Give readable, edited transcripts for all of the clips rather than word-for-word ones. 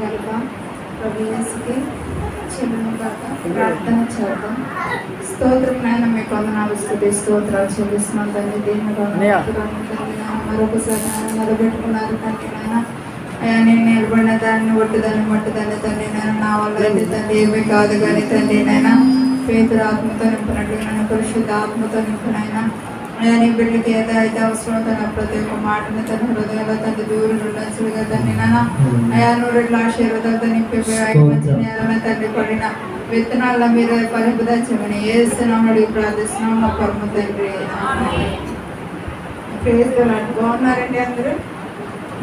కనుక ప్రభు యేసుకి చెల్లును కాక ప్రార్థన చేద్దాం. స్తోత్రం నాయన, మీకు వందనాలు, స్తుతి స్తోత్రాలు చెల్లిస్తున్నాం తండ్రి. మరొకసారి నాయన నిలబెట్టుకున్నారు తండ్రి. నాయన అయ్యా, నేను నిలబడిన దాన్ని ఒట్టుదాన్ని మట్టుదాన్ని తండ్రి. నేను నా వల్ల అయితే తండ్రి ఏమీ కాదు కానీ తండ్రి నాయన పేతురు ఆత్మతో నింపినట్టు నన్ను పరిశుద్ధ ఆత్మతో నింపినైనా అయ్యా, నీ బిడ్డకి ఏదైతే అవసరం తన ప్రతి ఒక్క మాటని తన హృదయంలో తండ్రి దూరం ఉండొచ్చుగా తండ్రి. నాన్న అయా, నూరెట్ల ఆశీర్వాదాలతో నింపి నేలన తండ్రి పడిన విత్తనాల్లో మీరు ఫలింపదచ్చమని ఏస్తున్నాం అడిగి ప్రార్థిస్తున్నాం మా పరమ తండ్రి. బాగున్నారండి? అందరూ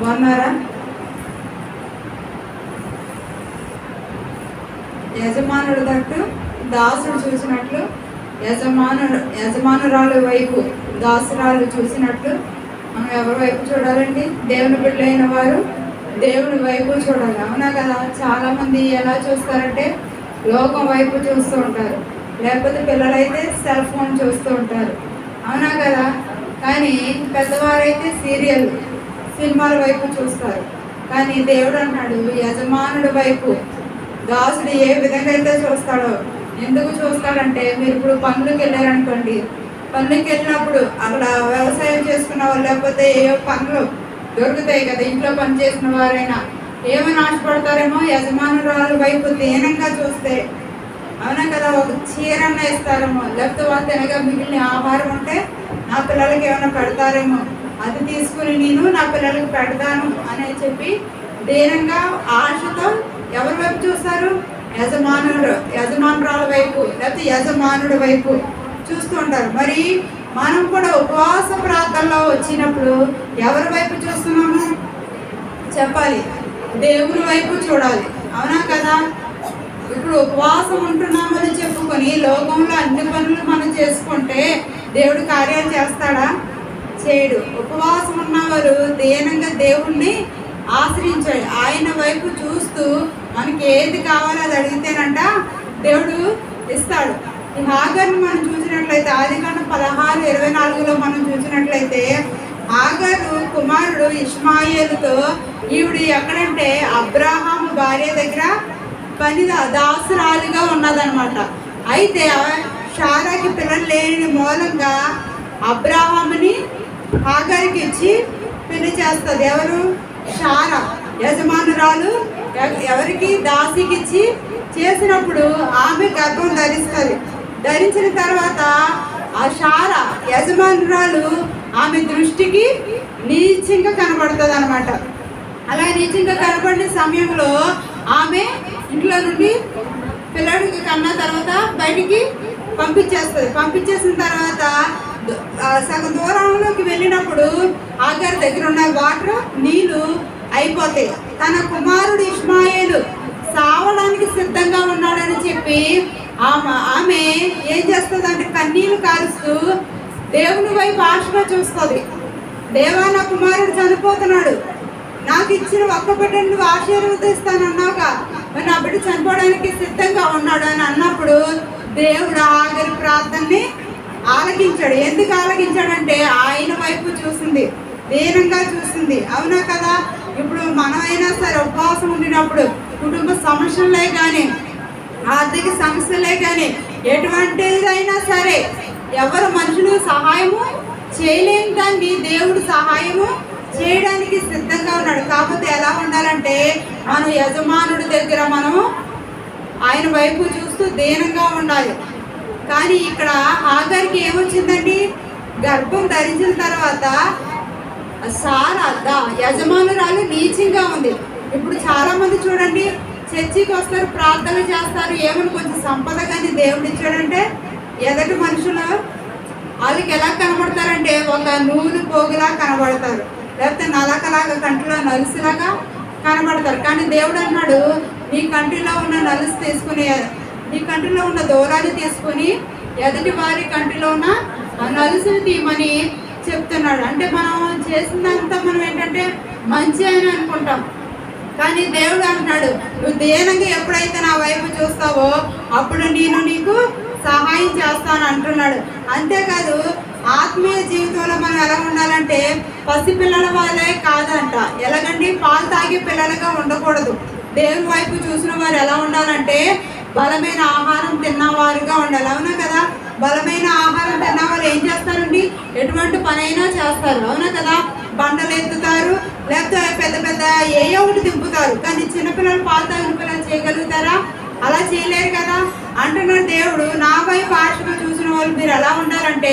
బాగున్నారా? యజమానుడు తట్టు దాసుడు చూసినట్లు యజమానురాలు వైపు దాసురాలు చూసినట్లు మనం ఎవరి వైపు చూడాలండి? దేవుని బిడ్డలైన వారు దేవుని వైపు చూడాలి. అవునా కదా? చాలా మంది ఎలా చూస్తారంటే లోకం వైపు చూస్తూ ఉంటారు, లేకపోతే పిల్లలైతే సెల్ ఫోన్ చూస్తూ ఉంటారు. అవునా కదా? కానీ పెద్దవారైతే సీరియల్ సినిమాల వైపు చూస్తారు. కానీ దేవుడు అన్నాడు యజమానుడి వైపు. దాసుడు ఏ విధంగా అయితే చూస్తాడో, ఎందుకు చూస్తాడంటే, మీరు ఇప్పుడు పనులకు వెళ్ళారనుకోండి, పనులకు వెళ్ళినప్పుడు అక్కడ వ్యవసాయం చేసుకున్న వాళ్ళు లేకపోతే ఏ పనులు దొరుకుతాయి కదా, ఇంట్లో పని చేసిన వారైనా ఏమైనా ఆశపడతారేమో యజమానురాలు వైపు దీనంగా చూస్తే. అవునా కదా? ఒక చీరన్న ఇస్తారేమో, లేకపోతే వాళ్ళు తినగా మిగిలిన ఆహారం ఉంటే నా పిల్లలకి ఏమైనా పెడతారేమో, అది తీసుకుని నేను నా పిల్లలకి పెడతాను అని చెప్పి దీనంగా ఆశతో ఎవరి వైపు చూస్తారు? యజమానురాల వైపు లేకపోతే యజమానుడి వైపు చూస్తూ ఉంటారు. మరి మనం కూడా ఉపవాస ప్రార్థనలో వచ్చినప్పుడు ఎవరి వైపు చూస్తున్నాము చెప్పాలి? దేవుని వైపు చూడాలి. అవునా కదా? ఇప్పుడు ఉపవాసం ఉంటున్నామని చెప్పుకొని లోకంలో అన్ని పనులు మనం చేసుకుంటే దేవుడు కార్యాలు చేస్తాడా? చేయడు. ఉపవాసం ఉన్నవారు దీనంగా దేవుణ్ణి ఆశ్రయించాడు. ఆయన వైపు చూస్తూ మనకి ఏది కావాలో అది అడిగితేనంట దేవుడు ఇస్తాడు. ఈ హాగర్ని మనం చూసినట్లయితే ఆదికాండం 16:24 మనం చూసినట్లయితే హాగరు కుమారుడు ఇష్మాయేలుతో ఈవిడ ఎక్కడంటే అబ్రాహాము భార్య దగ్గర పని దాసురాలుగా ఉన్నదనమాట. అయితే షారాకి పిల్లలు లేని మూలంగా అబ్రాహాముని హాగర్కి ఇచ్చి పెళ్లి చేస్తుంది. ఎవరు? షారా. యజమానురాలు ఎవరికి? దాసికి ఇచ్చి చేసినప్పుడు ఆమె గర్భం ధరిస్తుంది. ధరించిన తర్వాత ఆ షారా యజమానురాలు ఆమె దృష్టికి నీచంగా కనబడుతుంది అనమాట. అలా నీచంగా కనబడిన సమయంలో ఆమె ఇంట్లో నుండి పిల్లడికి కన్నా తర్వాత బయటికి పంపించేస్తుంది. పంపించేసిన తర్వాత సగం దూరంలోకి వెళ్ళినప్పుడు ఆగారి దగ్గర ఉన్న వాటర్ నీళ్లు అయిపోతాయి. తన కుమారుడు ఇష్మాయేలు సావడానికి సిద్ధంగా ఉన్నాడని చెప్పి ఆమె ఏం చేస్తుంది అంటే కన్నీళ్లు కారుస్తూ దేవుని వైపు ఆశగా చూస్తుంది. దేవా, నా కుమారుడు చనిపోతున్నాడు, నాకు ఇచ్చిన ఒక్క బిడ్డను నువ్వు ఆశీర్వదిస్తానన్నావుగా, మరి నా బిడ్డ చనిపోవడానికి సిద్ధంగా ఉన్నాడు అని అన్నప్పుడు దేవుడు ఆగరి ప్రార్థనని ఆలకించాడు. ఎందుకు ఆలకించాడంటే ఆయన వైపు చూసింది, దీనంగా చూసింది. అవునా కదా? ఇప్పుడు మనమైనా సరే ఉపవాసం ఉండినప్పుడు కుటుంబ సమస్యలే కానీ ఆర్థిక సమస్యలే కానీ ఎటువంటిదైనా సరే ఎవరు మనుషులు సహాయము చేయలేని దాన్ని దేవుడు సహాయము చేయడానికి సిద్ధంగా ఉన్నాడు. కాకపోతే ఎలా ఉండాలంటే మన యజమానుడి దగ్గర మనము ఆయన వైపు చూస్తూ దీనంగా ఉండాలి. కానీ ఇక్కడ హాగర్కి ఏమొచ్చిందండి? గర్భం ధరించిన తర్వాత యజమానురాలు నీచంగా ఉంది. ఇప్పుడు చాలా మంది చూడండి, చర్చికి వస్తారు, ప్రార్థన చేస్తారు, ఏమని కొంచెం సంపద కానీ దేవుడు ఇచ్చాడంటే ఎదటి మనుషులు వాళ్ళకి ఎలా కనబడతారంటే ఒక నూనె పోగులా కనబడతారు, లేకపోతే నలకలాగా కంటిలో నలుసులాగా కనబడతారు. కానీ దేవుడు అన్నాడు నీ కంటిలో ఉన్న నలుసు తీసుకుని, నీ కంటిలో ఉన్న దూరాన్ని తీసుకుని ఎదుటి వారి కంటిలో ఉన్న నలుసుని తీయమని చెప్తున్నాడు. అంటే మనం చేసిందంతా మనం ఏంటంటే మంచి అని అనుకుంటాం, కానీ దేవుడు అంటున్నాడు నువ్వు దీనంగా ఎప్పుడైతే నా వైపు చూస్తావో అప్పుడు నేను నీకు సహాయం చేస్తాను అంటున్నాడు. అంతేకాదు ఆత్మీయ జీవితంలో మనం ఎలా ఉండాలంటే పసిపిల్లల వాళ్ళే కాదంట. ఎలాగండి? పాలు తాగే పిల్లలుగా ఉండకూడదు. దేవుని వైపు చూసిన వారు ఎలా ఉండాలంటే బలమైన ఆహారం తిన్నవారుగా ఉండాలి. అవునా కదా? బలమైన ఆహారం తిన్నవారు ఏం చేస్తారండి? ఎటువంటి పనైనా చేస్తారు. అవునా కదా? బండలు ఎత్తుతారు, లేకపోతే పెద్ద పెద్ద ఏ ఒకటి దింపుతారు. కానీ చిన్నపిల్లలు పాలు తాగిన పిల్లలు చేయగలుగుతారా? అలా చేయలేరు కదా. అంటున్నాడు దేవుడు, నా వైపు ఆశగా చూసిన వాళ్ళు మీరు ఎలా ఉండాలంటే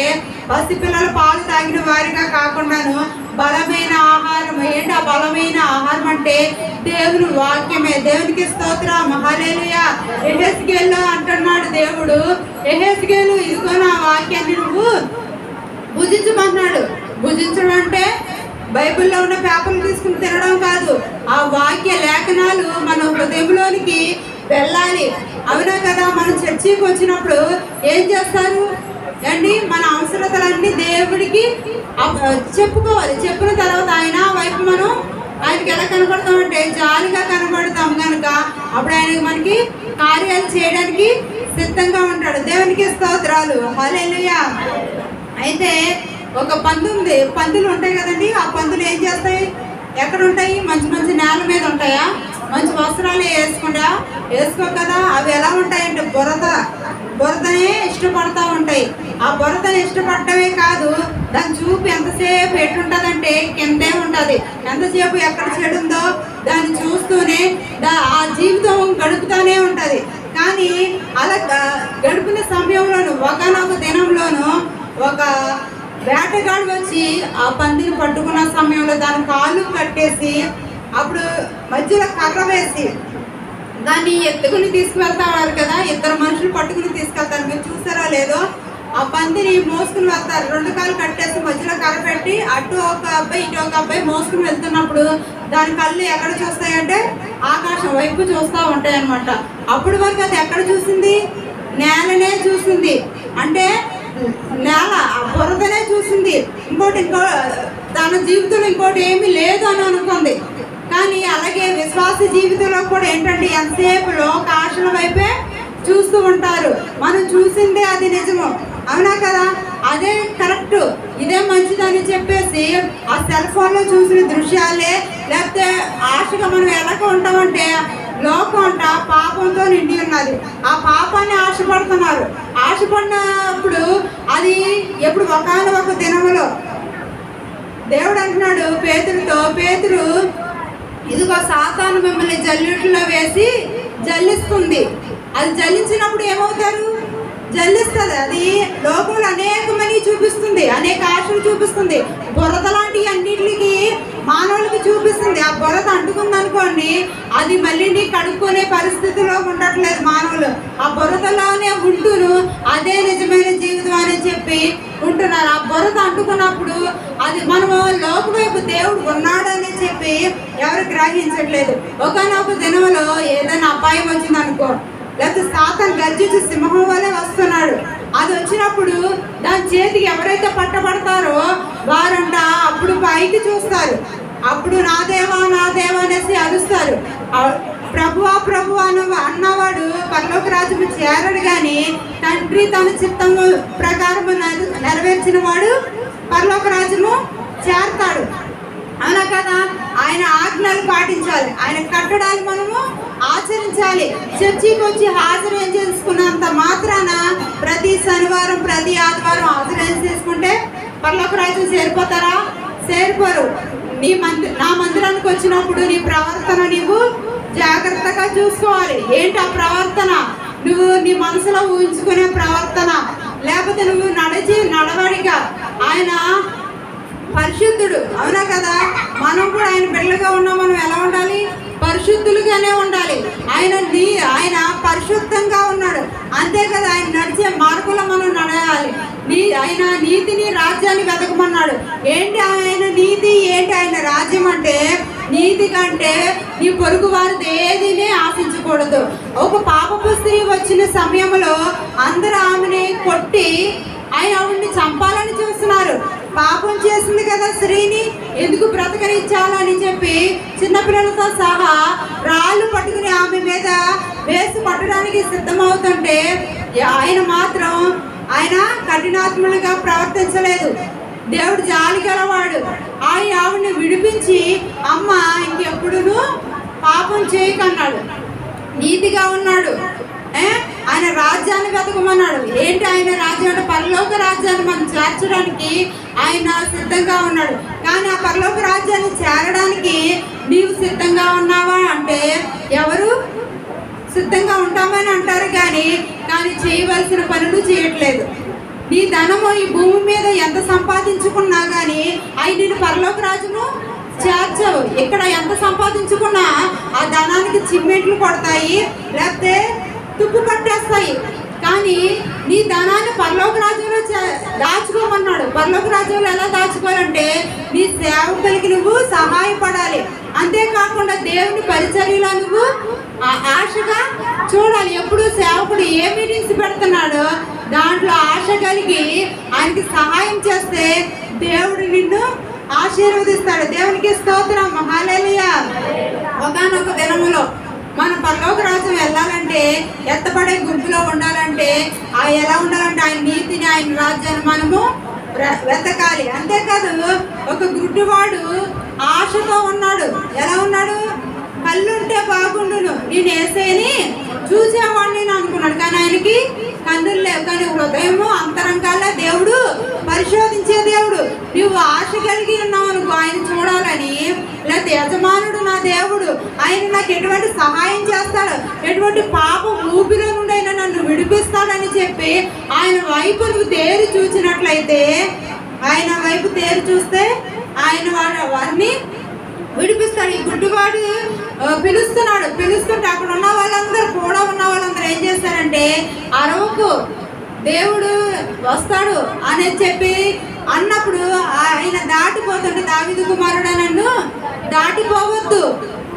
పసి పిల్లలు పాలు తాగిన వారిగా కాకుండాను బలమైన ఆహారం. ఏంటి ఆ బలమైన ఆహారం అంటే? దేవుని వాక్యమే. దేవునికి స్తోత్రం, హల్లెలూయా. యెహెజ్కేలులో అంటున్నాడు దేవుడు, యెహెజ్కేలు ఇదిగో నా వాక్యాన్ని నువ్వు భుజించమన్నాడు. భుజించడం అంటే బైబిల్లో ఉన్న పేపర్లు తీసుకుని తినడం కాదు, ఆ వాక్య లేఖనాలు మన హృదయంలోనికి వెళ్ళాలి. అవునా కదా? మనం చర్చికి వచ్చినప్పుడు ఏం చేస్తారు అండి? మన అవసరతలన్నీ దేవుడికి చెప్పుకోవాలి. చెప్పిన తర్వాత ఆయన వైపు మనం ఆయనకి ఎలా కనబడతామంటే జాలిగా కనబడతాం కనుక అప్పుడు ఆయన మనకి కార్యాలు చేయడానికి సిద్ధంగా ఉంటాడు. దేవునికి స్తోత్రాలు, హల్లెలూయా. అయితే ఒక పందులు ఉంటాయి కదండి. ఆ పందులు ఏం చేస్తాయి? ఎక్కడ ఉంటాయి? మంచి మంచి నేల మీద ఉంటాయా? మంచి వస్త్రాలు వేసుకో కదా. అవి ఎలా ఉంటాయంటే బురదనే ఇష్టపడతా ఉంటాయి. ఆ బురదని ఇష్టపడటమే కాదు, దాని చూపు ఎంతసేపు ఎట్టుంటుందంటే కిందే ఉంటుంది. ఎంతసేపు ఎక్కడ చెడు ఉందో దాన్ని చూస్తూనే ఆ జీవితం గడుపుతూనే ఉంటుంది. కానీ అలా గడిపిన సమయంలోనూ ఒకనొక దినంలోనూ ఒక వేటగాడు వచ్చి ఆ పందిని పట్టుకున్న సమయంలో దాని కాళ్ళు కట్టేసి అప్పుడు మధ్యలో కర్ర వేసి దాన్ని ఎత్తుకుని తీసుకువెళ్తారు కదా. ఇద్దరు మనుషులు పట్టుకుని తీసుకెళ్తారు. మీరు చూసారా లేదో? ఆ పందిని మోసుకుని వెళ్తారు. 2 కాళ్ళు కట్టేసి మధ్యలో కర్ర పెట్టి అటు ఒక అబ్బాయి ఇటు ఒక అబ్బాయి మోసుకుని వెళ్తున్నప్పుడు దాని కళ్ళు ఎక్కడ చూస్తాయంటే ఆకాశం వైపు చూస్తూ ఉంటాయి అన్నమాట. అప్పుడు వరకు అది ఎక్కడ చూసింది? నేలనే చూసింది. అంటే నేల బురదనే చూసింది. ఇంకో తన జీవితంలో ఇంకోటి ఏమీ లేదు అని అనుకుంది. కానీ అలాగే విశ్వాస జీవితంలో కూడా ఏంటంటే ఎంతసేపు లోక ఆశల వైపే చూస్తూ ఉంటారు. మనం చూసిందే అది నిజము. అవునా కదా? అదే కరెక్ట్, ఇదే మంచిదని చెప్పేసి ఆ సెల్ ఫోన్లో చూసిన దృశ్యాలే లేకపోతే ఆశగా మనం ఎలాగ ఉంటామంటే లోకం అంట పాపంతో నిండి ఉన్నది. ఆ పాపాన్ని ఆశపడుతున్నారు. ఆశపడినప్పుడు అది ఎప్పుడు ఒక దినములో దేవుడు అంటున్నాడు పేతురుతో, పేతురు ఇదిగో సాతాను మిమ్మల్ని జల్లిట్లో వేసి జల్లిస్తుంది. అది జల్లించినప్పుడు ఏమవుతారు? జల్లిస్తుంది. అది లోకంలో అనేకమని చూపిస్తుంది, అనేక ఆశలు చూపిస్తుంది. బురద లాంటి అన్నిటికి మానవులకి చూపిస్తుంది. ఆ బురద అంటుకుంది అనుకోండి, అది మళ్ళీ కడుక్కునే పరిస్థితిలో ఉండట్లేదు మానవులు. ఆ బురదలోనే ఉంటూను అదే నిజమైన జీవితం అని చెప్పి ఉంటున్నారు. ఆ బురద అంటుకున్నప్పుడు అది మనము లోక వైపు దేవుడు ఉన్నాడని చెప్పి ఎవరు గ్రహించట్లేదు. ఒకనొక దినంలో ఏదైనా అపాయం వచ్చిందనుకో, లేకపోతే సాతాను గర్జించి సింహం వల్లే వస్తున్నాడు, అది వచ్చినప్పుడు దాని చేతికి ఎవరైతే పట్టబడతారో వారంట అప్పుడు పైకి చూస్తారు. అప్పుడు నా దేవా అనేసి అరుస్తారు. ప్రభువా ప్రభువా అన్నవాడు పరలోక రాజ్యము చేరడు, కానీ తండ్రి తన చిత్తము ప్రకారము నెరవేర్చిన వాడు పరలోక రాజ్యము చేరతాడు. అవునా కదా? ఆయన ఆజ్ఞలు పాటించాలి, ఆయన కట్టడాలు మనము ఆచరించాలి. చర్చికి వచ్చి హాజరు చేసుకున్నంత మాత్రాన ప్రతి శనివారం ప్రతి ఆదివారం హాజరు చేసుకుంటే పరలోక రాజ్యం చేరిపోతారా? చేరిపోరు. నా మందిరానికి వచ్చినప్పుడు నీ ప్రవర్తన నీవు జాగ్రత్తగా చూసుకోవాలి. ఏంటి ఆ ప్రవర్తన? నువ్వు నీ మనసులో ఊహించుకునే ప్రవర్తన, లేకపోతే నువ్వు నడవడిగా. ఆయన పరిశుద్ధుడు. అవునా కదా? మనం కూడా ఆయన బిడ్డలుగా ఉన్నాం. మనం ఎలా ఉండాలి? పరిశుద్ధులుగానే ఉండాలి. ఆయన పరిశుద్ధంగా ఉన్నాడు, అంతే కదా? ఆయన నడిచే మార్గంలో మనం నడవాలి. ఆయన నీతిని రాజ్యాన్ని వెతకమన్నాడు. ఏంటి ఆయన నీతి, ఏంటి ఆయన రాజ్యం అంటే? నీతి కంటే నీ పొరుగు వారిది ఏదినే ఆశించకూడదు. ఒక పాపపు స్త్రీ వచ్చిన సమయంలో అందరూ ఆమెని కొట్టి ఆవిడ్ని చంపాలని చూస్తున్నారు. పాపం చేసింది కదా స్త్రీని, ఎందుకు బ్రతకనిచ్చాలని చెప్పి చిన్నపిల్లలతో సహా రాళ్ళు పట్టుకుని ఆమె మీద వేసి పట్టడానికి సిద్ధమవుతుంటే ఆయన కఠినాత్మలుగా ప్రవర్తించలేదు. దేవుడు జాలి గలవాడు. ఆవిడ్ని విడిపించి, అమ్మ ఇంకెప్పుడు పాపం చేయకన్నాడు, నీతిగా ఉన్నాడు. ఆయన రాజ్యాన్ని వెతకమన్నాడు. ఏంటి ఆయన రాజ్యం అంటే పరలోక రాజ్యాన్ని మనం చేర్చడానికి ఆయన సిద్ధంగా ఉన్నాడు. కానీ ఆ పరలోక రాజ్యాన్ని చేరడానికి నీవు సిద్ధంగా ఉన్నావా అంటే ఎవరు సిద్ధంగా ఉంటామని అంటారు, కానీ చేయవలసిన పనులు చేయట్లేదు. నీ ధనము ఈ భూమి మీద ఎంత సంపాదించుకున్నా కానీ అవి నేను పరలోక రాజ్యము చేర్చవు. ఇక్కడ ఎంత సంపాదించుకున్నా ఆ ధనానికి చిమ్మెట్లు కొడతాయి, లేకపోతే తుప్పు పట్టేస్తాయి. కానీ నీ ధనాన్ని పరలోక రాజ్యంలో దాచుకోమన్నాడు. పరలోక రాజ్యంలో ఎలా దాచుకోవాలంటే నీ సేవకులకి నువ్వు సహాయపడాలి. అంతేకాకుండా దేవుని పరిచర్యలో నువ్వు ఆశగా చూడాలి. ఎప్పుడు సేవకుడు ఏ మీటింగ్స్ పెడుతున్నాడో దాంట్లో ఆశ కలిగి ఆయనకి సహాయం చేస్తే దేవుడు నిన్ను ఆశీర్వదిస్తాడు. దేవునికి స్తోత్రం, హల్లెలూయా. ఒకానొక దినములో మన పరలోక రాజ్యం వెళ్ళాలంటే, ఎత్తపడే గుంపులో ఉండాలంటే ఎలా ఉండాలంటే ఆయన నీతిని, ఆయన రాజ్యాన్ని మనము వెతకాలి. అంతేకాదు ఒక గుడ్డివాడు ఆశతో ఉన్నాడు. ఎలా ఉన్నాడు? కళ్ళుంటే బాగుండును, నేను యేసేని చూసేవాడిని అనుకున్నాడు. కానీ ఆయనకి కన్నులు లేవు. కానీ హృదయము అంతరంగాల దేవుడు పరిశోధించే దేవుడు. నువ్వు ఆశ కలిగి ఉన్నావు అనుకో ఆయన చూడాలని, లేకపోతే యజమానుడు నా దేవుడు, ఆయన నాకు ఎటువంటి సహాయం చేస్తాడు, ఎటువంటి పాప ఊపిలో నుండి అయినా నన్ను విడిపిస్తాడని చెప్పి ఆయన వైపు నువ్వు తేరి చూసినట్లయితే, ఆయన వైపు తేరి చూస్తే ఆయన వారిని విడిపిస్తాడు. ఈ గుడ్డివాడు పిలుస్తుంటే అక్కడ ఉన్న వాళ్ళందరూ కూడా ఉన్న వాళ్ళందరూ ఏం చేస్తారంటే అరవకు, దేవుడు వస్తాడు అని చెప్పి అన్నప్పుడు ఆయన దాటిపోతుంటే, దావీదు కుమారుడా నన్ను దాటిపోవద్దు.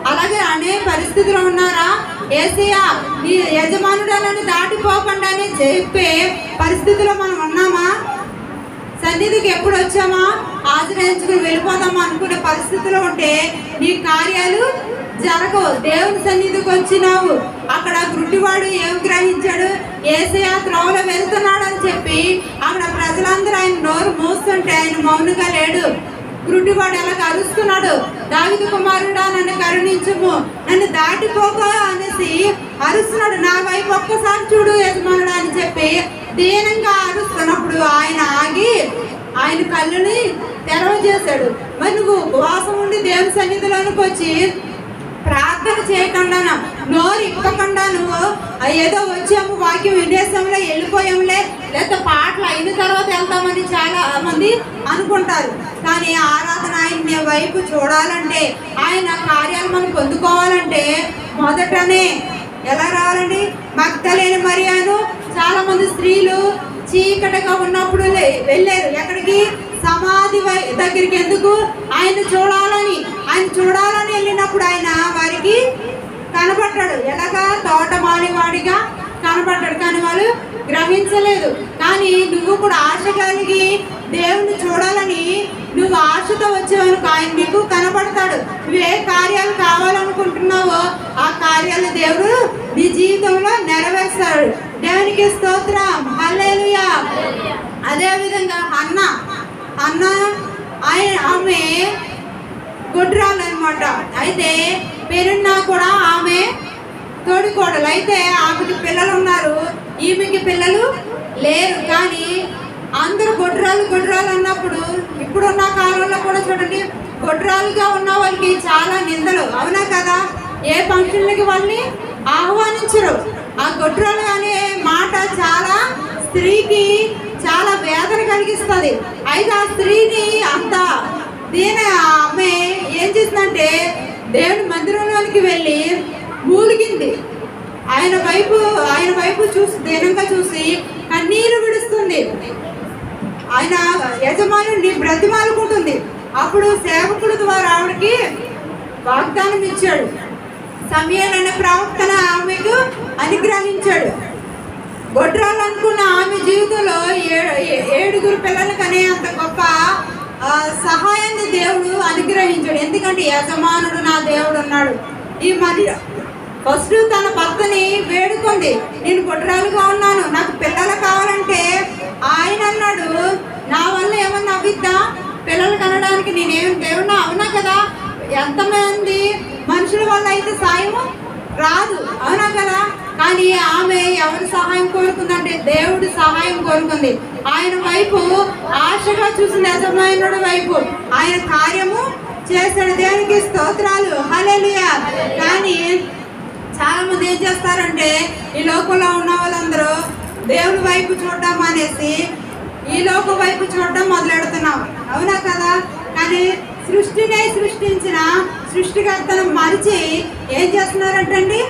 అలాగే అనే పరిస్థితిలో ఉన్నారా? యేసయ్యా నీ యజమానుడా నన్ను దాటిపోకుండా అని చెప్పే పరిస్థితిలో మనం ఉన్నామా? సన్నిధికి ఎప్పుడు వచ్చామా ఆశ్రయించుకుని వెళ్ళిపోదామా అనుకునే పరిస్థితిలో ఉంటే నీ కార్యాలు జరగవు. దేవుని సన్నిధికి వచ్చినావు, అక్కడ గుడ్డివాడు ఏం గ్రహించాడు? యేసయ్య త్రోవలో వెళ్తున్నాడు అని చెప్పి అక్కడ ప్రజలందరూ ఆయన నోరు మూస్తుంటే ఆయన మౌనంగా లేడు. గుడ్డివాడు ఎలాగ అరుస్తున్నాడు, దావీదు కుమారుడా నన్ను కరుణించుము, నన్ను దాటిపోక అనేసి అరుస్తున్నాడు. నా వైపు ఒక్కసారి చూడు యజమానుడా అని చెప్పి దీనంగా అరుస్తున్నప్పుడు ఆయన ఆగి ఆయన కళ్ళుని తెరవజేశాడు. మరి నువ్వు ఉపవాసం ఉండి దేవుని సన్నిధిలోనికి వచ్చి ప్రార్థన చేయకుండా, నోరు ఇప్పకుండా నువ్వు ఏదో వచ్చాము వాక్యం వినేసాంలే వెళ్ళిపోయాంలే, లేకపోతే పాటలు అయిన తర్వాత వెళ్తామని చాలా మంది అనుకుంటారు. కానీ ఆరాధన ఆయన వైపు చూడాలంటే, ఆయన కార్యాలు మనం పొందుకోవాలంటే మొదటనే ఎలా రావాలండి? మగ్దలేని మరియను చాలా మంది స్త్రీలు చీకటిగా ఉన్నప్పుడు వెళ్ళారు. ఎక్కడికి? సమాధి దగ్గరికి. ఎందుకు? ఆయన చూడాలని వెళ్ళినప్పుడు ఆయన వారికి కనపడ్డాడు. ఎలాగా? తోటమాలివాడిగా కనపడ్డాడు. కానీ వాళ్ళు గ్రహించలేదు. కానీ నువ్వు కూడా ఆశ కలిగి దేవుని చూడాలని నువ్వు ఆశతో వచ్చేవనుకో ఆయన నీకు కనపడతాడు. నువ్వు ఏ కార్యాలు కావాలనుకుంటున్నావో ఆ కార్యాలు దేవుడు నీ జీవితంలో నెరవేర్స్తాడు. దేవునికి స్తోత్రం, హల్లెలూయా. అదేవిధంగా అన్న ఆమె గుడ్రాలు అనమాట. అయితే పెరున్నా కూడా ఆమె తోడికోడలు. అయితే ఆమెకి పిల్లలు ఉన్నారు, ఈమెకి పిల్లలు లేరు. కానీ అందరూ గొడ్రాలు అన్నప్పుడు ఇప్పుడున్న కాలంలో కూడా చూడండి, గొడ్రాలుగా ఉన్న వాళ్ళకి చాలా నిందలు, అవునా కదా? ఏ ఫంక్షన్లకి వాళ్ళని ఆహ్వానించరు. ఆ గొడ్రాలు అనే మాట చాలా స్త్రీకి చాలా వేదన కలిగిస్తుంది. అయితే ఆ స్త్రీని అంత ఆమె ఏం చేసిందంటే దేవుని మందిరంలోనికి వెళ్ళి మూలిగింది. ఆయన వైపు చూసి దీనంగా చూసి కన్నీరు విడుస్తుంది. ఆయన యజమానుడిని బ్రతిమాలుకుంటుంది. అప్పుడు సేవకుడు ద్వారా ఆవిడకి వాగ్దానం ఇచ్చాడు. సమూయేలు అనే ప్రవక్తన ఆమెకు అనుగ్రహించాడు. గొడ్రాలు అనుకున్న ఆమె జీవితంలో 7 పిల్లలు కనే అంత గొప్ప సహాయాన్ని దేవుడు అనుగ్రహించాడు. ఎందుకంటే యజమానుడు నా దేవుడు ఉన్నాడు. ఈ మరి ఫస్ట్ తన భర్తని వేడుకుంది, నేను గొడ్రాలుగా ఉన్నాను, నాకు పిల్లలు కావాలంటే ఆయన అన్నాడు, నా వల్ల ఏమన్నా అవిద్దా? పిల్లలు కనడానికి నేనేం దేవుడు? అవునా కదా? ఎంతమంది మనుషుల వల్ల అయితే సాయం రాదు, అవునా కదా? కానీ ఆమె ఎవరి సహాయం కోరుకుందంటే దేవుడి సహాయం కోరుకుంది. ఆయన వైపు ఆశగా చూసిన యజమానుడి వైపు ఆయన కార్యము చేశాడు. దేవునికి స్తోత్రాలు, హల్లెలూయా. కానీ చాలా మంది ఏం చేస్తారంటే ఈ లోకంలో ఉన్న వాళ్ళందరూ దేవుని వైపు చూడడం అనేసి ఈ లోకం వైపు చూడడం మొదలెడుతున్నాం, అవునా కదా? కానీ సృష్టిని సృష్టించిన సృష్టికర్తను మరిచి ఏం చేస్తున్నారంటండి?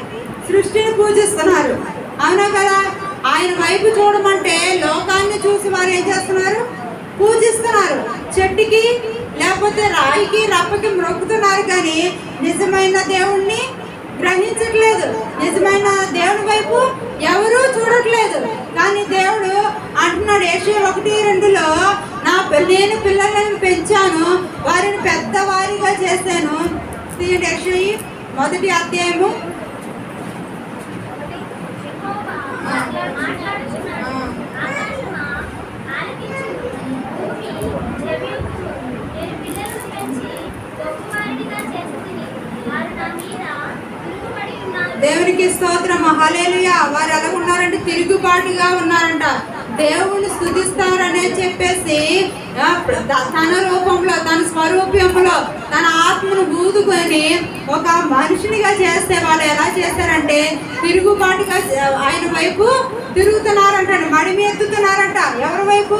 సృష్టిని పూజిస్తున్నారు, అవునా కదా? ఆయన వైపు చూడమంటే లోకాన్ని చూసి వారు ఏం చేస్తున్నారు? పూజిస్తున్నారు. చెట్టుకి లేకపోతే రాయికి రప్పకి మ్రొక్కుతున్నారు, కానీ నిజమైన దేవుణ్ణి గ్రహించట్లేదు. నిజమైన దేవుడి వైపు ఎవరూ చూడట్లేదు. కానీ దేవుడు అంటున్నాడు యెషయా 1:2లో, నేను పిల్లలను పెంచాను, వారిని పెద్దవారిగా చేశాను. యెషయా 1 దేవునికి స్తోత్రం, హల్లెలూయా. వారు ఎలా ఉన్నారంటే తిరుగుబాటుగా ఉన్నారంట. దేవుని స్తుతిస్తారనే చెప్పేసి తన రూపంలో తన స్వరూపంలో తన ఆత్మను ఊదుకొని ఒక మనిషినిగా చేస్తే వాళ్ళు ఎలా చేశారంటే తిరుగుబాటుగా ఆయన వైపు తిరుగుతున్నారంట, మడిమెత్తుతున్నారంట. ఎవరి వైపు?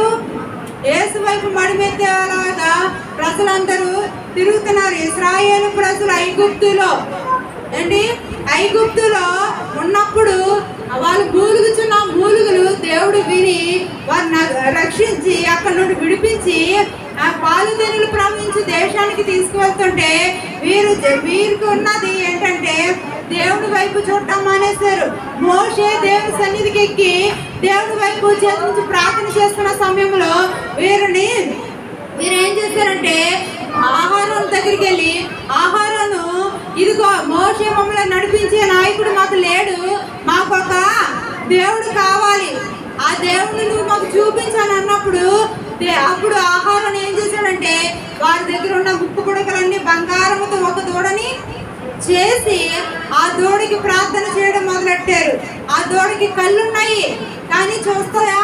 యేసు వైపు మడిమెత్తేలాగా ప్రజలందరూ తిరుగుతున్నారు. ఇశ్రాయేలు ప్రజలు ఐగుప్తులో ఉన్నప్పుడు వాళ్ళు మూలుగుచున్న మూలుగులు దేవుడు విని వారిని రక్షించి అక్కడి నుండి విడిపించి ఆ పాలుదెనులు ప్రవహించి దేశానికి తీసుకువెళ్తుంటే వీరికి ఉన్నది ఏంటంటే దేవుడి వైపు చూడటం మానేశారు. మోషే దేవుని సన్నిధికి ఎక్కి దేవుడి వైపు చేతి నుంచి ప్రార్థన చేస్తున్న సమయంలో వీరు ఏం చేశారంటే ఆహారం దగ్గరికి వెళ్ళి ఆహారాన్ని ఇదిగో మోషే మమ్మల్ని నడిపించే నాయకుడు మాకు లేడు, మాకు ఒక దేవుడు కావాలి, ఆ దేవుడిని నువ్వు మాకు చూపించాను అన్నప్పుడు అప్పుడు ఆహారం ఏం చేశాడంటే వారి దగ్గర ఉన్న ముక్కు పుడకలన్నీ బంగారంతో ఒక దూడని చేసి ఆ దూడకి ప్రార్థన చేయడం మొదలెట్టారు. ఆ దూడకి కళ్ళున్నాయి కానీ చూస్తాయా?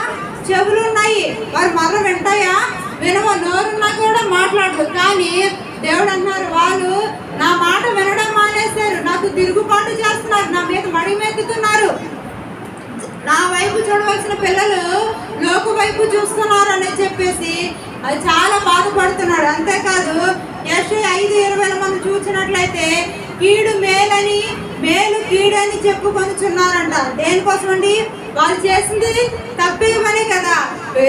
చెవులు ఉన్నాయి. వారు మర్ర వింటాయా? వినవ. నోరున్నా కూడా మాట్లాడదు. కానీ దేవుడు అన్నారు వాళ్ళు నా మాట వినడం మానేశారు, నాకు తిరుగుబాటు చేస్తున్నారు, నా మీద మడిమెత్తుతున్నారు. నా వైపు చూడవలసిన పిల్లలు లోక వైపు చూస్తున్నారు అని చెప్పేసి అది చాలా బాధపడుతున్నాడు. అంతేకాదు యెషయా 5:20 మనం చూసినట్లయితే కీడు మేలని మేలు కీడని చెప్పుకొనిచున్నారంట. దేనికోసం అండి? వాళ్ళు చేసింది తప్పే పనే కదా.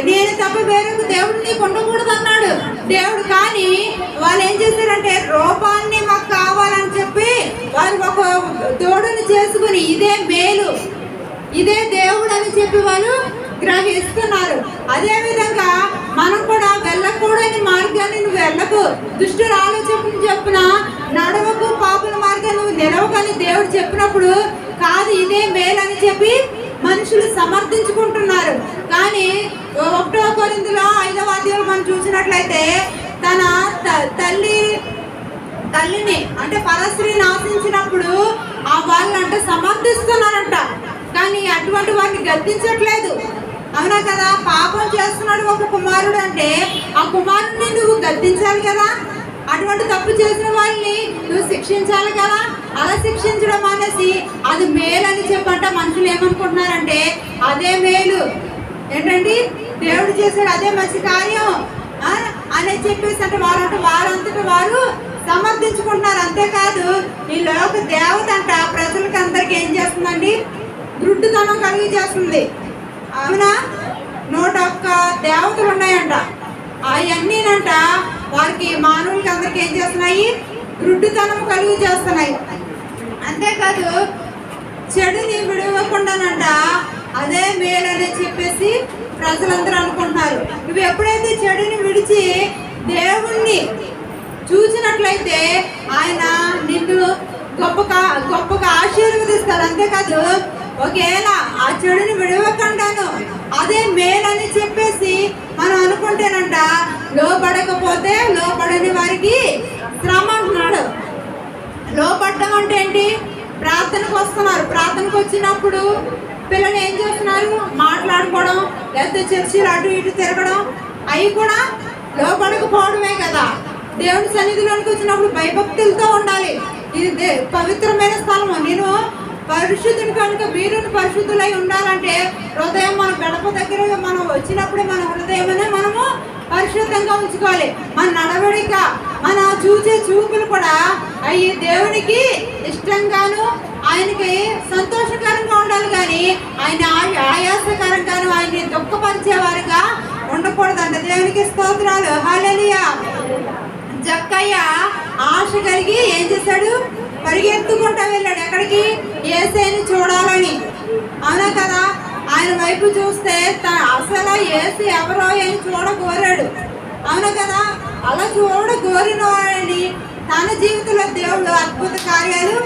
నేను తప్ప వేరొక దేవుడిని ఉండకూడదు అన్నాడు దేవుడు. కానీ వాళ్ళు ఏం చేశారంటే రూపాన్ని మాకు కావాలని చెప్పి వారు ఒక దూడని చేసుకుని ఇదే మేలు ఇదే దేవుడు అని చెప్పి వాళ్ళు గ్రహిస్తున్నారు. అదే విధంగా మనం కూడా వెళ్ళకూడని మార్గాన్ని నువ్వు వెళ్ళకు, దుష్టుల ఆలోచన చెప్పున నడవకు, పాపుల మార్గాన్ని నువ్వు నిలవకని దేవుడు చెప్పినప్పుడు కాదు ఇదే మేలు అని చెప్పి మనుషులు సమర్థించుకుంటున్నారు. కానీ 1 కొరింథీయుల 5వ అధ్యాయం మనం చూసినట్లయితే తన తల్లిని అంటే పరస్త్రీని ఆశించినప్పుడు ఆ వాళ్ళంటే సమర్థిస్తున్నారంట. కానీ అటువంటి వారిని గద్దించట్లేదు, అవునా కదా? పాపం చేస్తున్నాడు ఒక కుమారుడు అంటే ఆ కుమారుడిని నువ్వు గద్దించాలి కదా, అటువంటి తప్పు చేసిన వాళ్ళని నువ్వు శిక్షించాలి కదా. అలా శిక్షించడం అనేసి అది మేలు అని చెప్పంట మనుషులు ఏమనుకుంటున్నారంటే అదే మేలు ఏంటండి దేవుడు చేశాడు అదే మంచి కార్యం అని చెప్పేసి అంటే వారంతటా వారు సమర్థించుకుంటున్నారు. అంతేకాదు ఈ లోక దేవత అంట ప్రజలకి అందరికి ఏం చేస్తుందండి? గుడ్డుతనం కలిగి చేస్తుంది, అవునా? 101 దేవతలు ఉన్నాయంట. అవన్నీనంట వారికి మానవులకి అందరికి ఏం చేస్తున్నాయి? గుడ్డుతనం కలిగి చేస్తున్నాయి. అంతేకాదు చెడుని విడవకుండానంట అదే మేలని చెప్పేసి ప్రజలందరూ అనుకుంటున్నారు. నువ్వు ఎప్పుడైతే చెడుని విడిచి దేవుణ్ణి చూసినట్లయితే ఆయన నిన్ను గొప్పగా ఆశీర్వదిస్తాడు. అంతేకాదు ఒకవేళ ఆ చెడుని విడవకుండాను అదే మేలని చెప్పేసి మనం అనుకుంటేనంట లోపడకపోతే లోపడని వారికి శ్రమ అంటున్నాడు. లోపడడం అంటే ఏంటి? ప్రార్థనకు వస్తున్నారు. ప్రార్థనకు వచ్చినప్పుడు పిల్లలు ఏం చేస్తున్నారు? మాట్లాడుకోవడం, లేకపోతే చర్చిలు అటు ఇటు తిరగడం, అవి కూడా లోపడకపోవడమే కదా. దేవుడి సన్నిధిలోనికి వచ్చినప్పుడు భయభక్తులతో ఉండాలి. ఇది పవిత్రమైన స్థలము. నేను పరిశుద్ధుని కనుక మీరు పరిశుద్ధులై ఉండాలంటే హృదయం మన గడప దగ్గర మనం వచ్చినప్పుడే మన హృదయమనే మనము పరిశుద్ధంగా ఉంచుకోవాలి. మన నడవడిక, మన చూసే చూపులు కూడా అవి దేవునికి ఇష్టంగాను ఆయనకి సంతోషకరంగా ఉండాలి. కానీ ఆయన ఆయాసకరంగాను ఆయన్ని దుఃఖపరిచేవారుగా ఉండకూడదంట. దేవునికి స్తోత్రాలు. హల్లెలూయా. జక్కయ్య ఆశ కలిగి ఏం చేశాడు? పరిగెత్తుకుంటా వెళ్ళాడు. ఎక్కడికి? యేసేని చూడాలని. అవునా కదా? ఆయన వైపు చూస్తే అసలు యేసు ఎవరో అని చూడగోరాడు. అవునా కదా? అలా చూడగోరిన వాడిని తన జీవితంలో దేవుడు అద్భుత కార్యాలు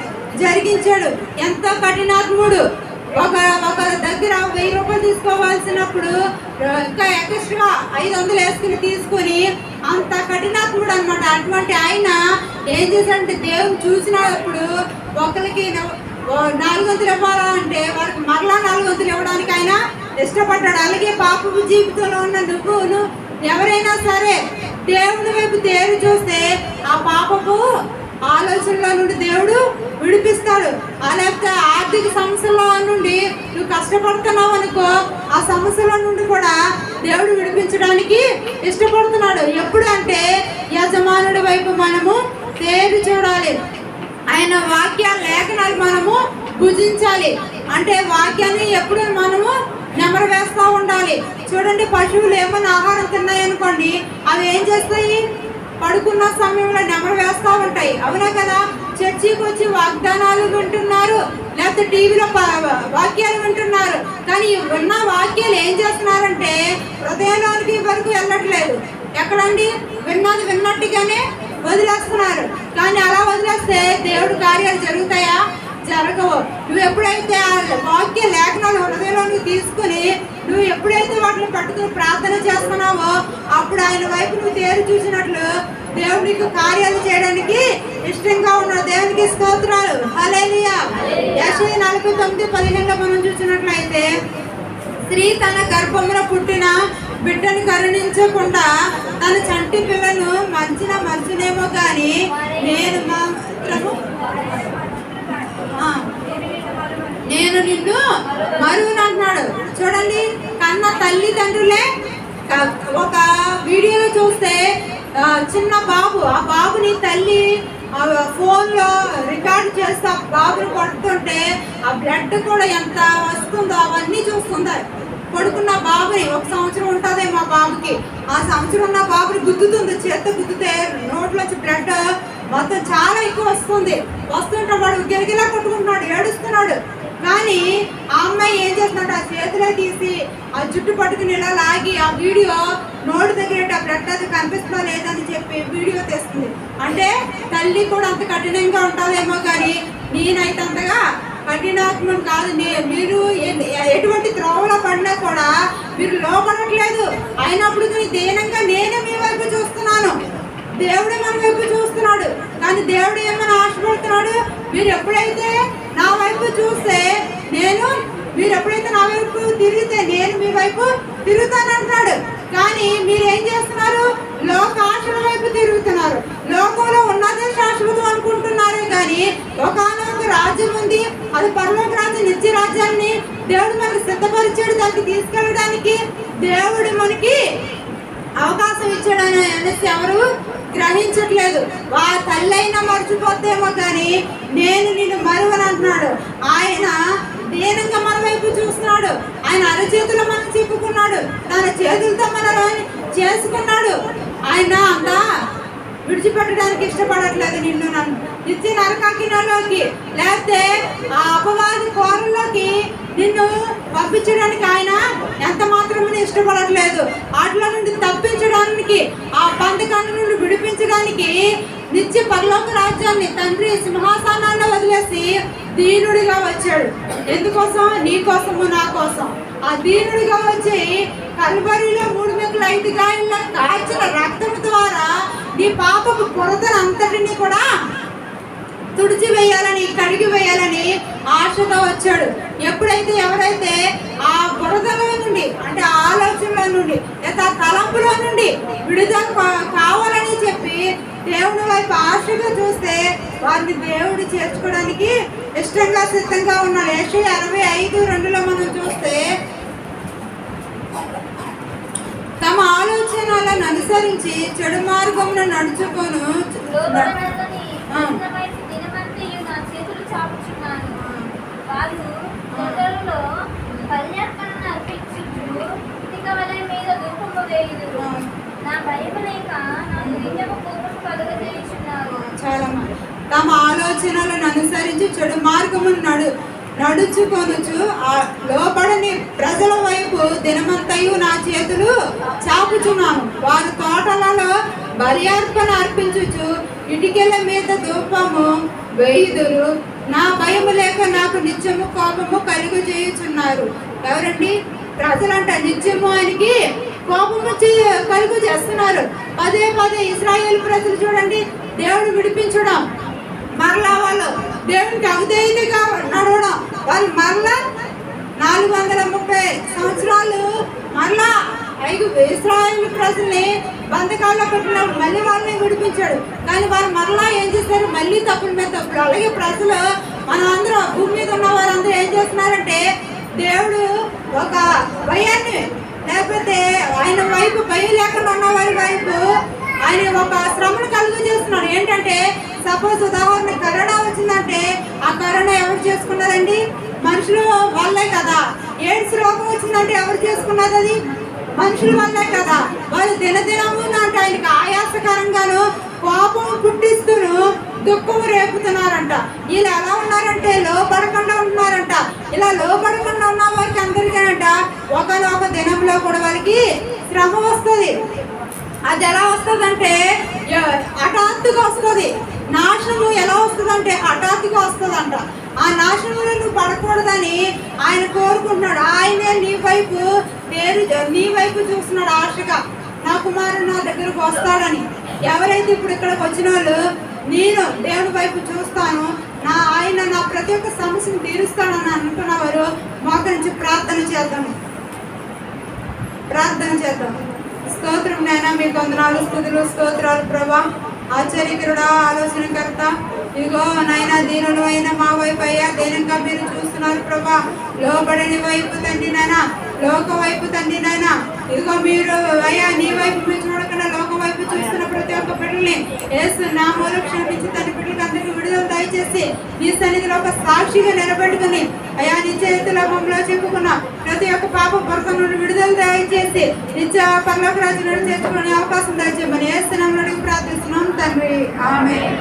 జరిగించాడు. ఎంతో కఠినాత్ముడు. ఒకరి దగ్గర 1000 రూపాయలు తీసుకోవాల్సినప్పుడు ఇంకా ఎక్స్ట్రా 500 వేసుకుని తీసుకుని అంత కఠినాత్ముడు అనమాట. అటువంటి ఆయన ఏం చేశాడంటే దేవుని చూసినప్పుడు ఒకరికి 400 ఇవ్వాలంటే వారికి మరలా 400 ఇవ్వడానికి ఆయన ఇష్టపడ్డాడు. అలాగే పాపపు జీవితంలో ఉన్న నువ్వు ఎవరైనా సరే దేవుని వైపు తేరు చూస్తే ఆ పాపపు ఆలోచనలో నుండి దేవుడు విడిపిస్తాడు. లేకపోతే ఆర్థిక సమస్యలో నుండి నువ్వు కష్టపడుతున్నావు అనుకో, ఆ సమస్యల నుండి కూడా దేవుడు విడిపించడానికి ఇష్టపడుతున్నాడు. ఎప్పుడు అంటే యజమానుడి వైపు మనము తేరు చూడాలి. ఆయన వాక్య లేఖనాలు మనము భుజించాలి. అంటే వాక్యాన్ని ఎప్పుడు మనము నెమరు వేస్తూ ఉండాలి. చూడండి, పశువులు ఏమైనా ఆహారం తిన్నాయనుకోండి, అవి ఏం చేస్తాయి? పడుకున్న సమయంలో నెమరు వేస్తూ ఉంటాయి. అవునా కదా? చర్చికి వచ్చి వాగ్దానాలు వింటున్నారు, లేకపోతే టీవీలో వాక్యాలు వింటున్నారు. కానీ ఉన్న వాక్యాలు ఏం చేస్తున్నారంటే హృదయంలోనికి వరకు వెళ్ళట్లేదు. ఎక్కడండి? విన్నది విన్నట్టుగానే వదిలేస్తున్నారు. కానీ అలా వదిలేస్తే దేవుడి కార్యాలు జరుగుతాయా? జరగవు. నువ్వు ఎప్పుడైతే ఆ వాక్య లేఖనాలు హృదయంలోకి తీసుకుని నువ్వు ఎప్పుడైతే వాటిని పట్టుకుని ప్రార్థన చేస్తున్నావో అప్పుడు ఆయన వైపు నువ్వు తేరు చూసినట్లు దేవుడికి కార్యాలు చేయడానికి ఇష్టంగా ఉన్నాడు. దేవునికి స్తోత్రాలు. హల్లెలూయా. యెషయా 49:15 మనం చూసినట్లయితే, స్త్రీ తన గర్భమున పుట్టిన బిడ్డను కరుణించకుండా తన చంటి పిల్లను మంచునేమో కానీ నేను మాత్రము నేను నిన్ను మరువను అంటున్నాడు. చూడండి, కన్న తల్లిదండ్రులే ఒక వీడియోలో చూస్తే చిన్న బాబు, ఆ బాబుని తల్లి ఫోన్లో రికార్డు చేస్తే ఆ బాబుని కొడుతుంటే ఆ బ్లడ్ కూడా ఎంత వస్తుందో అవన్నీ చూస్తున్నారు. కొడుకున్న బాబుని 1 సంవత్సరం ఉంటుంది మా బాబుకి. ఆ సంవత్సరం ఉన్న బాబుని గుద్దుతుంది. చేత గుద్దుతే నోట్లోంచి బ్లడ్ మొత్తం చాలా ఎక్కువ వస్తుంటే వాడు గిరిగిలా కొట్టుకుంటున్నాడు, ఏడుస్తున్నాడు. కానీ ఆ అమ్మాయి ఏం చేస్తున్నాడు? ఆ చేతిలో తీసి ఆ జుట్టు పట్టుకుని ఇలా లాగి ఆ వీడియో నోటి దగ్గర ఆ బ్లడ్ అది కనిపిస్తుందో లేదని చెప్పి వీడియో తెస్తుంది. అంటే తల్లి కూడా అంత కఠినంగా ఉంటుందేమో, కానీ నేనైతే అంతగా కఠినాత్మను కాదు. మీరు ఎటువంటి త్రోవలో పడినా కూడా మీరు లోపడట్లేదు. అయినప్పుడు దీనంగా నేనే మీ వైపు చూస్తున్నాను. దేవుడే మన వైపు చూస్తున్నాడు. కానీ దేవుడు ఏమైనా ఆశపడుతున్నాడు? మీరు ఎప్పుడైతే నా వైపు చూస్తే మీరు ఎప్పుడైతే నా వైపు తిరిగితే నేను మీ వైపు తిరుగుతానంటున్నాడు. కానీ మీరు ఏం చేస్తున్నారు? లోక ఆశల వైపు తిరుగుతున్నారు. లోకంలో ఉన్నదే శాశ్వతం అనుకుంటున్నారే కానీ ఒకనొక రాజ్యం ఉంది, అది పరలోక రాజ్యం, నిత్య రాజ్యాన్ని దేవుడు మనకి సిద్ధపరిచాడు. దానికి తీసుకెళ్ళడానికి దేవుడు మనకి అవకాశం ఇచ్చాడని అనేసి ఎవరు గ్రహించట్లేదు. ఆ తల్లి అయినా మర్చిపోతేమో కానీ నేను నిన్ను మరువను అంటున్నాడు. ఆయన దీనంగా మన వైపు చూస్తున్నాడు. ఆయన అరచేతులు మనం చెప్పుకున్నాడు, తన చేతులతో మనం చేసుకున్నాడు. ఆయన అంతా విడిచిపెట్టడానికి ఇష్టపడట్లేదు నిన్ను నన్ను. నిత్య నరకాకినలోకి లేకపోతే ఆ అపవాది కోరల్లోకి నిన్ను పంపించడానికి ఆయన ఎంత మాత్రమే ఇష్టపడట్లేదు. వాటిలో నుండి తప్పించడానికి, ఆ బంధకాల నుండి విడిపించడానికి నిత్య పరలోక రాజ్యాన్ని తండ్రి సింహాసనాన్ని వదిలేసి దీనుడిగా వచ్చాడు. ఎందుకోసం? నీ కోసము, నా కోసం. ఆ దీనుడిగా వచ్చి కల్వరిలో 3 మెక్కులు 5 గాయాల్లో కాల్చిన రక్తం ద్వారా నీ పాపపు కొరతను అంతటిని కూడా తుడిచి వేయాలని, కడిగి వేయాలని ఆశతో వచ్చాడు. ఎప్పుడైతే ఎవరైతే ఆ బురదలో నుండి, అంటే ఆలోచనలో నుండి లేదా తలంపులో నుండి విడుదల కావాలని చెప్పి దేవుని వైపు ఆశగా చూస్తే వారిని దేవుడు చేర్చుకోవడానికి ఇష్టంగా సిద్ధంగా ఉన్నాడు. యెషయా 65:2లో మనం చూస్తే, తమ ఆలోచనలను అనుసరించి చెడు మార్గమున నడుచుకొను చాలా తమ ఆలోచనలను అనుసరించి చెడు మార్గమును నడుచుకొనుచు లోబడని ప్రజల వైపు దినమంతయు నా చేతులు చాపుచున్నాను. వారు తోటలలో బలి అర్పణ అర్పించుచు ఇటికెల మీద ధూపము వేయుదురు. నా భయము లేక నాకు నిత్యము కోపము కలుగు చేయుచున్నారు. ఎవరండి? ప్రజలంట నిత్యము ఆయనకి కోపము కలుగు చేస్తున్నారు. పదే పదే ఇశ్రాయేలు ప్రజలు చూడండి, దేవుడు విడిపించడం, మరలా వాళ్ళు దేవునికి అవిధేయతగా నడవడం, వాళ్ళు మరలా 430 సంవత్సరాలు మరలా ఇశ్రాయేలు ప్రజల్ని బంధకాల్లో పెట్టినప్పుడు మళ్ళీ వాళ్ళని విడిపించాడు. కానీ వాళ్ళు మరలా ఏం చేస్తారు? మళ్ళీ తప్పుల మీద తప్పులు. అలాగే ప్రజలు, మనం అందరం భూమి మీద ఉన్న వారందరూ ఏం చేస్తున్నారంటే, దేవుడు ఒక భయాన్ని, లేకపోతే ఆయన వైపు భయం లేకుండా ఉన్న వారి వైపు ఆయన ఒక శ్రమను కలుగు చేస్తున్నాడు. ఏంటంటే, సపోజ్ ఉదాహరణ కరోనా వచ్చిందంటే, ఆ కరోనా ఎవరు చేసుకున్నదండి? మనుషులు వాళ్ళే కదా. ఎయిడ్స్ రోగం వచ్చిందంటే ఎవరు చేసుకున్నది? అది మనుషుల వల్లే కదా. వాళ్ళు దినదినము అంటే ఆయనకి ఆయాసకరంగాను కోపం పుట్టిస్తూను దుఃఖం రేపుతున్నారంట. వీళ్ళు ఎలా ఉన్నారంటే లోపడకుండా ఉంటున్నారంట. ఇలా లోపడకుండా ఉన్న వారికి అందరికీనంట ఒకనొక దినంలో కూడా వారికి శ్రమ వస్తుంది. అది ఎలా వస్తుందంటే హఠాత్తుగా వస్తుంది. నాశనము ఎలా వస్తుందంటే హఠాత్తుగా వస్తుందంట. ఆ నాశనంలో నువ్వు పడకూడదని ఆయన కోరుకుంటున్నాడు. ఆయనే నీ వైపు చూస్తున్నాడు ఆశగా. నా కుమారుడు నా దగ్గరకు వస్తాడని. ఎవరైతే ఇప్పుడు ఇక్కడికి వచ్చిన వాళ్ళు, నేను దేవుని వైపు చూస్తాను, ఆయన నా ప్రతి ఒక్క సమస్యను తీరుస్తానని అనుకున్నవారు మోకరించి ప్రార్థన చేద్దాం. స్తోత్రం నాయనా, మీకు వందనాలు, స్తుతులు, స్తోత్రాలు ప్రభా. ఆశ్చర్యకరుడా, ఆలోచనకర్త, ఇదిగో నాయనా దీనులు అయిన మా వైపు అయ్యా దీనంగా మీరు చూస్తున్నారు ప్రభా. లోబడని వైపు తండ్రి నాయనా, లోక వైపు తండ్రి నాయనా, ఇదిగో మీరు అయ్యా నీ వైపు మీరు చూడకుండా లోక వైపు చూస్తున్న ప్రతి ఒక్క బిడ్డల్ని యేసు నామములో క్షమించి తండ్రి బిడ్డలకు అందరికీ విడుదల దయచేసి నీ సన్నిధిలో ఒక సాక్షిగా నిలబెట్టుకుని అయ్యా నీ చేతుల మమ్మలో చెప్పుకున్న ప్రతి ఒక్క పాప భర్త నుండి విడుదల దయచేసి నిత్య పరలోక రాజ్యంలో చేర్చుకునే అవకాశం దయచేయమని యేసు నామములో ప్రార్థిస్తున్నాం తండ్రి. ఆమేన్.